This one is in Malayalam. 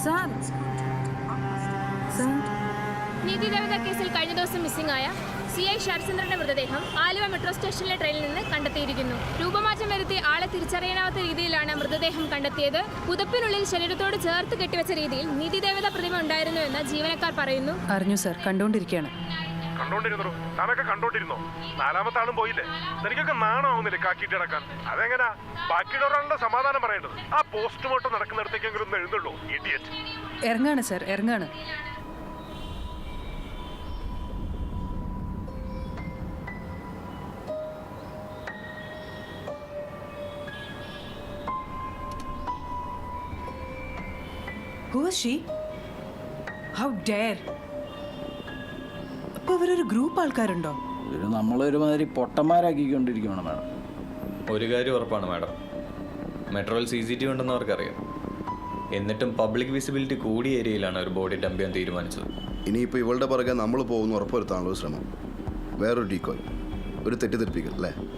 സാർ സാർ നീതി ദേവത കേസിൽ കഴിഞ്ഞ ദിവസം മിസ്സിംഗ് ആയ CI ശരത്ചന്ദ്രന്റെ മൃതദേഹം ആലുവ മെട്രോ സ്റ്റേഷനിലെ ട്രെയിനിൽ നിന്ന് കണ്ടെത്തിയിരിക്കുന്നു. രൂപമാറ്റം വരുത്തി ആളെ തിരിച്ചറിയാനാവാത്ത രീതിയിലാണ് മൃതദേഹം കണ്ടെത്തിയത്. പുതപ്പിനുള്ളിൽ ശരീരത്തോട് ചേർത്ത് കെട്ടിവെച്ച രീതിയിൽ നീതി ദേവത പ്രതിമ ഉണ്ടായിരുന്നുവെന്ന് ജീവനക്കാർ പറയുന്നു. അറിഞ്ഞു സാർ, കണ്ടോണ്ടിരിക്കുകയാണ്. കണ്ടോണ്ടിരുന്നോ? നാലാമത്തെ ആളും പോയില്ലേ? എനിക്കൊക്കെ നാണമാവുന്നില്ലേ കാക്കിട്ട് കിടക്കാൻ? അതെങ്ങനാ ബാക്കിയുള്ളവരാണല്ലോ സമാധാനം പറയേണ്ടത്. ആ പോസ്റ്റ്മോർട്ടം നടക്കുന്നിടത്തേക്കെങ്കിലും ഒന്ന് എഴുതുള്ളൂ. ഇഡിയറ്റ്. ഇറങ്ങാണ് സാർ, ഇറങ്ങാണ്. Who is she? How dare? അപ്പോൾ ഇവരൊരു ഗ്രൂപ്പ് ആൾക്കാരുണ്ടോ? നമ്മളൊരുമാതിരി പൊട്ടന്മാരാക്കിക്കൊണ്ടിരിക്കുകയാണ് മാഡം. ഒരു കാര്യം ഉറപ്പാണ് മാഡം, മെട്രോയിൽ CCTV ഉണ്ടെന്ന് അവർക്കറിയാം. എന്നിട്ടും പബ്ലിക് വിസിബിലിറ്റി കൂടിയ ഏരിയയിലാണ് ഒരു ബോഡി ഡംപ് ചെയ്യാൻ തീരുമാനിച്ചത്. ഇനിയിപ്പോൾ ഇവളുടെ പുറകെ നമ്മൾ പോകുന്ന ഉറപ്പുവരുത്താനുള്ള ശ്രമം, വേറൊരു ഡീക്കോയ്, ഒരു തെറ്റിദ്ധരിപ്പിക്കൽ അല്ലേ?